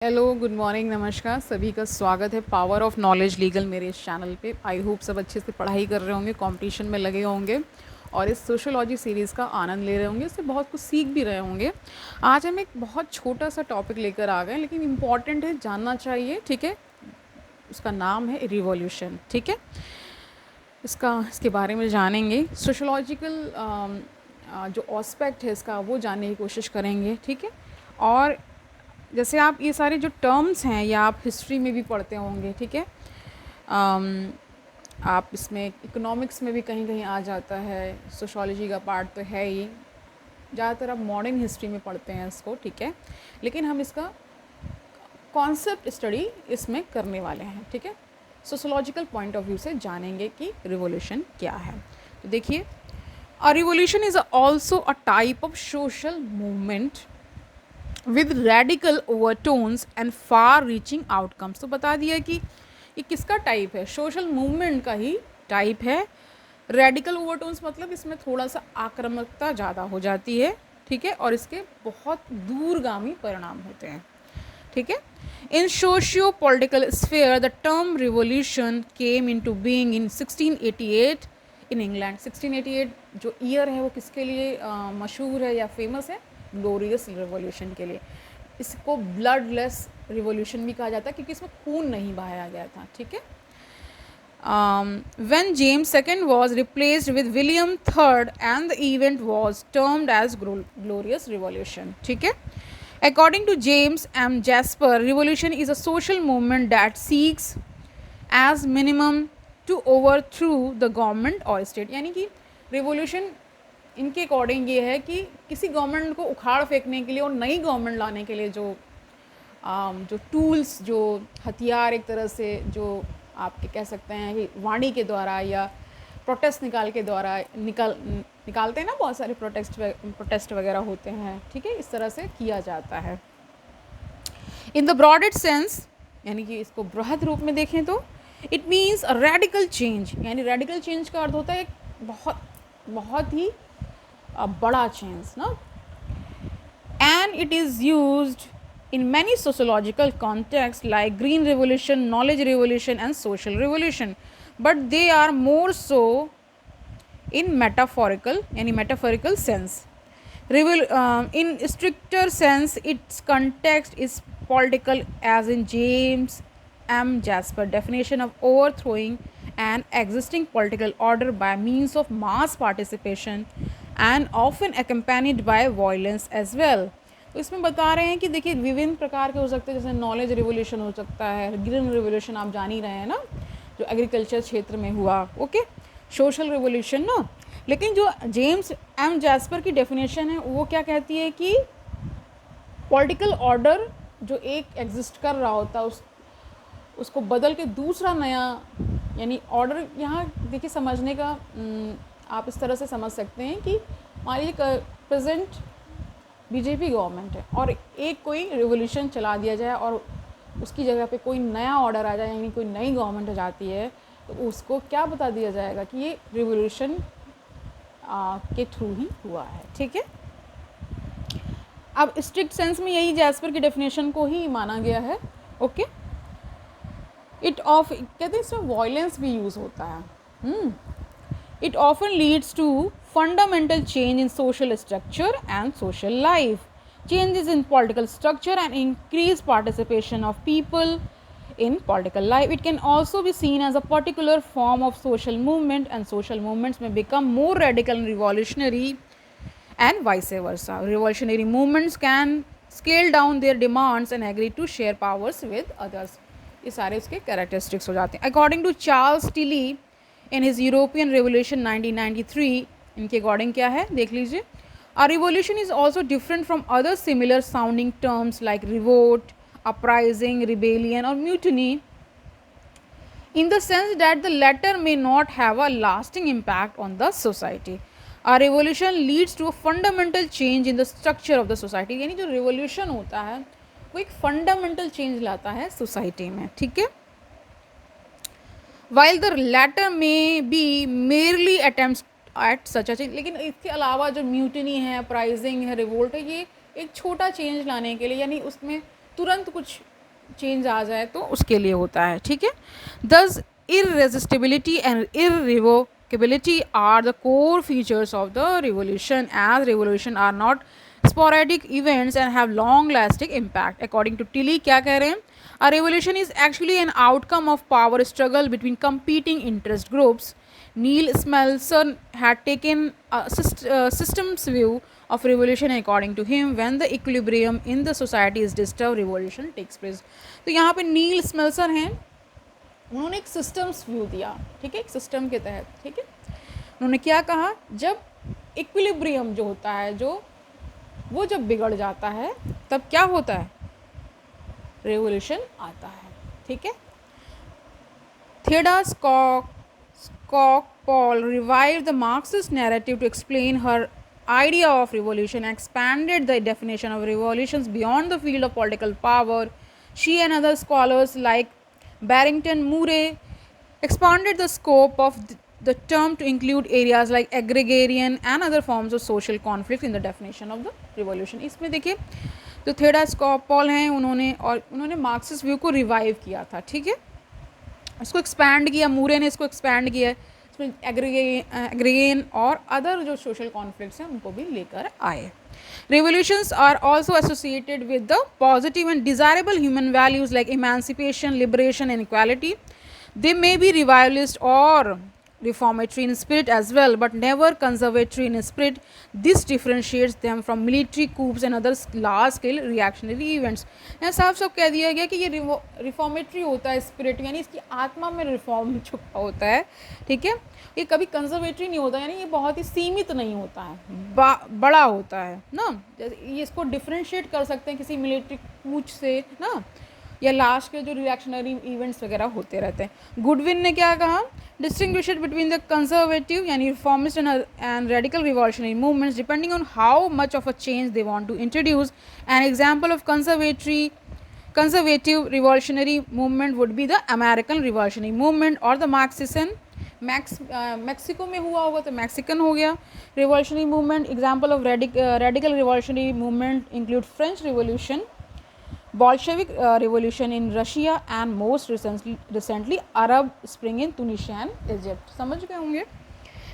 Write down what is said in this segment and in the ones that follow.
Hello, good morning, नमस्कार। सभी का स्वागत है पावर ऑफ नॉलेज लीगल मेरे इस चैनल पे। आई होप सब अच्छे से पढ़ाई कर रहे होंगे, कंपटीशन में लगे होंगे और इस सोशियोलॉजी सीरीज़ का आनंद ले रहे होंगे, इससे बहुत कुछ सीख भी रहे होंगे। आज हम एक बहुत छोटा सा टॉपिक लेकर आ गए, लेकिन इम्पॉर्टेंट है, जानना चाहिए, ठीक है। उसका नाम है रिवॉल्यूशन, ठीक है। इसके बारे में जानेंगे। सोशोलॉजिकल जो ऑस्पेक्ट है इसका, वो जानने की कोशिश करेंगे, ठीक है। और जैसे आप ये सारे जो टर्म्स हैं, या आप हिस्ट्री में भी पढ़ते होंगे, ठीक है। अम, आप इसमें इकोनॉमिक्स में भी कहीं कहीं आ जाता है, सोशोलॉजी का पार्ट तो है ही। ज़्यादातर आप मॉडर्न हिस्ट्री में पढ़ते हैं इसको, ठीक है। लेकिन हम इसका कॉन्सेप्ट स्टडी इसमें करने वाले हैं, ठीक है। सोशोलॉजिकल पॉइंट ऑफ व्यू से जानेंगे कि रिवोल्यूशन क्या है। तो देखिए, a revolution is also a type of social movement with radical overtones and far reaching outcomes. तो बता दिया कि ये किसका टाइप है, सोशल मूवमेंट का ही टाइप है। रेडिकल ओवरटोन्स मतलब इसमें थोड़ा सा आक्रामकता ज़्यादा हो जाती है, ठीक है, और इसके बहुत दूरगामी परिणाम होते हैं, ठीक है। In socio political sphere the term revolution came into being in 1688 in England. 1688 जो ईयर है वो किसके लिए मशहूर है या फेमस है? ग्लोरियस रिवॉल्यूशन के लिए। इसको ब्लडलेस रिवॉल्यूशन भी कहा जाता है क्योंकि इसमें खून नहीं बहाया गया था, ठीक है। When James II was replaced with William III and the event was termed as Glorious Revolution, ठीक है। According to James M. Jasper, revolution is a social movement that seeks as minimum to overthrow the government or state। यानी कि revolution इनके according ये है कि किसी government को उखाड़ फेंकने के लिए और नई गवर्नमेंट लाने के लिए जो टूल्स, जो हथियार, एक तरह से जो आपके कह सकते हैं कि वाणी के द्वारा या प्रोटेस्ट निकालते हैं ना, बहुत सारे प्रोटेस्ट वगैरह होते हैं, ठीक है, इस तरह से किया जाता है। इन द ब्रॉडेस्ट सेंस, यानी कि इसको बृहद रूप में देखें तो it means a radical change. यानी रेडिकल चेंज का अर्थ होता है एक बहुत ही बड़ा चेंज ना। And it is used in many sociological contexts like green revolution, knowledge revolution and social revolution, but they are more so in metaphorical sense. In stricter sense, its context is political, as in James M. Jasper definition of overthrowing an existing political order by means of mass participation and often accompanied by violence as well. तो इसमें बता रहे हैं कि देखिए विभिन्न प्रकार के हो सकते हैं, जैसे नॉलेज रिवोल्यूशन हो सकता है, ग्रीन रिवोल्यूशन आप जान ही रहे हैं ना, जो एग्रीकल्चर क्षेत्र में हुआ, ओके, सोशल रिवोल्यूशन ना। लेकिन जो जेम्स एम जैस्पर की डेफिनेशन है वो क्या कहती है कि पॉलिटिकल ऑर्डर जो एक एग्जिस्ट कर रहा होता है उसको बदल के दूसरा नया, यानी ऑर्डर, यहाँ देखिए समझने का आप इस तरह से समझ सकते हैं कि मान लीजिए प्रेजेंट बीजेपी गवर्नमेंट है और एक कोई रिवोल्यूशन चला दिया जाए और उसकी जगह पे कोई नया ऑर्डर आ जाए, यानी कोई नई गवर्नमेंट आ जाती है, तो उसको क्या बता दिया जाएगा कि ये रिवोल्यूशन के थ्रू ही हुआ है, ठीक है। अब स्ट्रिक्ट सेंस में यही जैस्पर की डेफिनेशन को ही माना गया है, ओके। कहते हैं इसमें वायलेंस भी यूज़ होता है। It often leads to fundamental change in social structure and social life, changes in political structure and increased participation of people in political life. It can also be seen as a particular form of social movement, and social movements may become more radical and revolutionary and vice versa. Revolutionary movements can scale down their demands and agree to share powers with others. ये सारे उसके characteristics हो जाते हैं। According to Charles Tilly in his European Revolution 1993, इनके according क्या है देख लीजिए। A revolution is also different from other similar sounding terms like revolt, uprising, rebellion or mutiny, in the sense that the latter may not have a lasting impact on the society. A revolution leads to a fundamental change in the structure of the society। यानी जो revolution होता है वो एक fundamental change लाता है society में, ठीक है। While the latter may be merely attempts at such a change, लेकिन इसके अलावा जो म्यूटनी है, अपराइजिंग है, रिवोल्ट है, ये एक छोटा चेंज लाने के लिए, यानी उसमें तुरंत कुछ चेंज आ जाए तो उसके लिए होता है, ठीक है। दस irresistibility and irrevocability are the core features of the revolution, as revolution are not sporadic events and have long lasting impact. According to Tilly, क्या कह रहे हैं, a revolution is actually an outcome of power struggle between competing interest groups. Neil Smelson had taken a systems view of revolution. According to him, when the equilibrium in the society is disturbed, revolution takes place. तो यहाँ पे नील स्मेल्सन हैं, उन्होंने एक systems view दिया, ठीक है, एक सिस्टम के तहत, ठीक है। उन्होंने क्या कहा, जब इक्विलिब्रियम जो होता है, जो वो जब बिगड़ जाता है तब क्या होता है, रेवोल्यूशन आता है, ठीक है। Theodore Skocpol revived the Marxist narrative to explain her idea of revolution, expanded the definition of revolutions beyond the field of political power. She and other scholars like Barrington Murray expanded the scope of the term to include areas like agrarian and other forms of social conflict in the definition of the revolution. इसमें देखिए जो Theodore स्कॉकपॉल हैं, उन्होंने Marxist view को revive किया था, ठीक है, इसको एक्सपैंड किया, मूरे ने इसको एक्सपैंड किया है, इसमें एग्रीगेन और अदर जो सोशल कॉन्फ्लिक्ट्स हैं उनको भी लेकर आए. Revolutions are also associated with the positive and desirable human values like emancipation, liberation, and equality. They may be revivalist or reformatory in spirit as well, but never conservatory in spirit. This differentiates them from military coups and other large-scale reactionary events. यहाँ साफ साफ कह दिया गया कि ये reformatory होता है स्पिरिट, यानी इसकी आत्मा में रिफॉर्म छुपा होता है, ठीक है. ये कभी कंजर्वेटरी नहीं होता, यानी ये बहुत ही सीमित नहीं होता है, बड़ा होता है ना. ये इसको डिफ्रेंशिएट कर सकते हैं किसी मिलिट्री कूच से ना, या लास्ट के जो रिएक्शनरी इवेंट्स वगैरह होते रहते हैं. गुडविन ने क्या कहा, डिस्टिंग्विश बिटवीन द कंजर्वेटिव यानी reformist and radical revolutionary movements depending on how much of a change they want to introduce. An example of conservative revolutionary movement would be the American revolutionary movement or the Marxism. Mexico में हुआ होगा तो Mexican हो गया revolutionary movement. Example of radical revolutionary movement include French revolution, Bolshevik revolution in Russia and most recently Arab Spring in Tunisia and Egypt. समझ गए होंगे.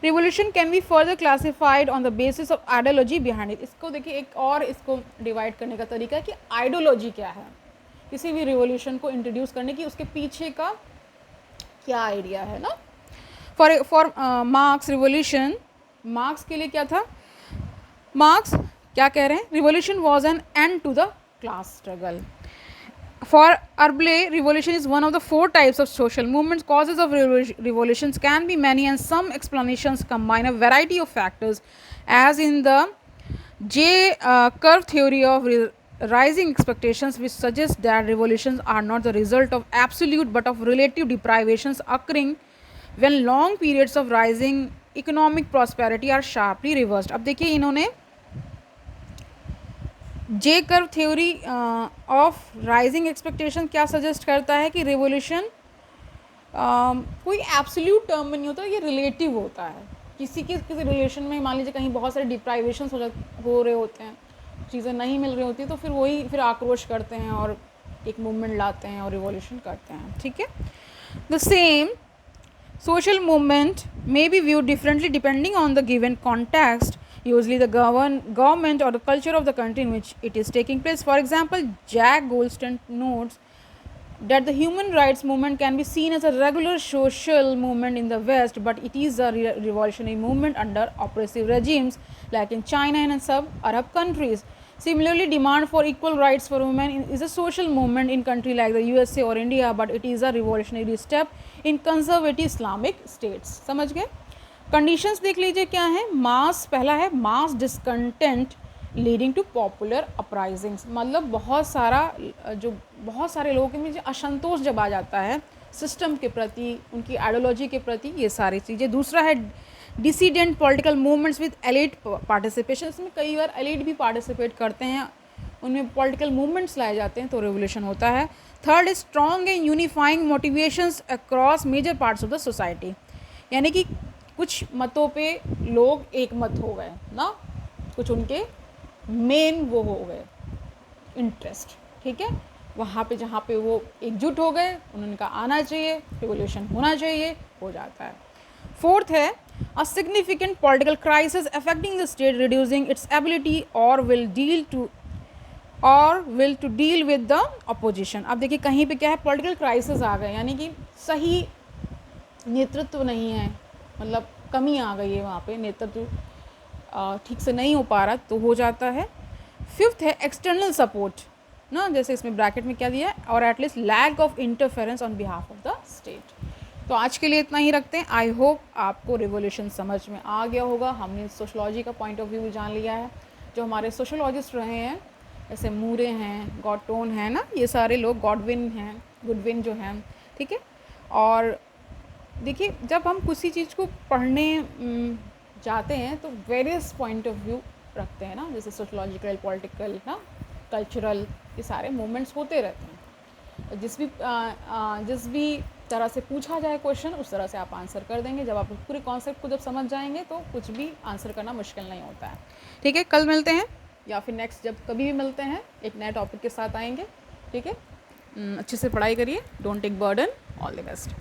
Revolution can be further classified on the basis of ideology behind it. इसको देखिए एक और इसको divide करने का तरीका है कि आइडियोलॉजी क्या है किसी भी रिवोल्यूशन को इंट्रोड्यूस करने की, उसके पीछे का क्या आइडिया है ना. फॉर मार्क्स रिवोल्यूशन, मार्क्स के लिए क्या था, मार्क्स क्या कह रहे हैं, revolution was an end to the class struggle. For Arblay, revolution is one of the 4 types of social movements. Causes of revolutions can be many and some explanations combine a variety of factors, as in the J-curve theory of rising expectations, which suggests that revolutions are not the result of absolute but of relative deprivations occurring when long periods of rising economic prosperity are sharply reversed. अब देखिए इन्होंने J curve theory of rising expectation क्या suggest करता है कि revolution कोई absolute term में नहीं होता, ये रिलेटिव होता है. किसी रिलेशन में मान लीजिए कहीं बहुत सारे डिप्राइवेशंस हो रहे होते हैं, चीज़ें नहीं मिल रही होती, तो फिर आक्रोश करते हैं और एक मूवमेंट लाते हैं और रिवोल्यूशन करते हैं, ठीक है. The same social movement may be viewed differently depending on the given context, usually the government or the culture of the country in which it is taking place. For example, Jack Goldstein notes that the human rights movement can be seen as a regular social movement in the West, but it is a revolutionary movement under oppressive regimes like in China and in some Arab countries. Similarly, demand for equal rights for women is a social movement in countries like the USA or India, but it is a revolutionary step in conservative Islamic states. समझ गए. Conditions देख लीजिए क्या है. Mass, पहला है mass discontent leading to popular uprisings, मतलब बहुत सारे लोगों के में असंतोष जब आ जाता है सिस्टम के प्रति, उनकी आइडियोलॉजी के प्रति, ये सारी चीज़ें. दूसरा है डिसीडेंट political movements with elite participation, इसमें कई बार एलिट भी पार्टिसिपेट करते हैं, उनमें पॉलिटिकल मूवमेंट्स लाए जाते हैं तो रेवोल्यूशन होता है. Third is strong and unifying motivations across major parts of the society, यानी कि कुछ मतों पे लोग एक मत हो गए ना, कुछ उनके मेन वो हो गए इंटरेस्ट, ठीक है. वहाँ पे जहाँ पे वो एकजुट हो गए, उन्होंने कहा आना चाहिए, रिवोल्यूशन होना चाहिए, हो जाता है। फोर्थ है a significant political crisis affecting the state reducing its ability और will to deal with the opposition. अब देखिए कहीं पे क्या है, पॉलिटिकल क्राइसिस आ गए, यानी कि सही नेतृत्व नहीं है, मतलब कमी आ गई है वहाँ पे, नेतृत्व ठीक से नहीं हो पा रहा, तो हो जाता है। फिफ्थ है एक्सटर्नल सपोर्ट ना, जैसे इसमें ब्रैकेट में क्या दिया है, और at least lack of interference on behalf of the state. तो आज के लिए इतना ही रखते हैं। आई होप आपको रिवोल्यूशन समझ में आ गया होगा। हमने सोशलॉजी का पॉइंट ऑफ व्यू भी जान लिया है। जो हमारे सोशलॉजिस्ट रहे हैं, जैसे मूरे हैं, गॉटोन है ना, ये सारे लोग, गॉडविन हैं, गुडविन जो हैं, ठीक है। और देखिए जब हम किसी चीज़ को पढ़ने जाते हैं तो वेरियस पॉइंट ऑफ व्यू रखते हैं ना, जैसे सोशलॉजिकल, पॉलिटिकल ना, कल्चरल, ये सारे मूवमेंट्स होते रहते हैं। जिस भी तरह से पूछा जाए क्वेश्चन, उस तरह से आप आंसर कर देंगे। जब आप पूरे कॉन्सेप्ट को जब समझ जाएंगे तो कुछ भी आंसर करना मुश्किल नहीं होता है, ठीक है। कल मिलते हैं या फिर नेक्स्ट जब कभी भी मिलते हैं, एक नए टॉपिक के साथ आएंगे, ठीक है। अच्छे से पढ़ाई करिए, don't take burden, all the best.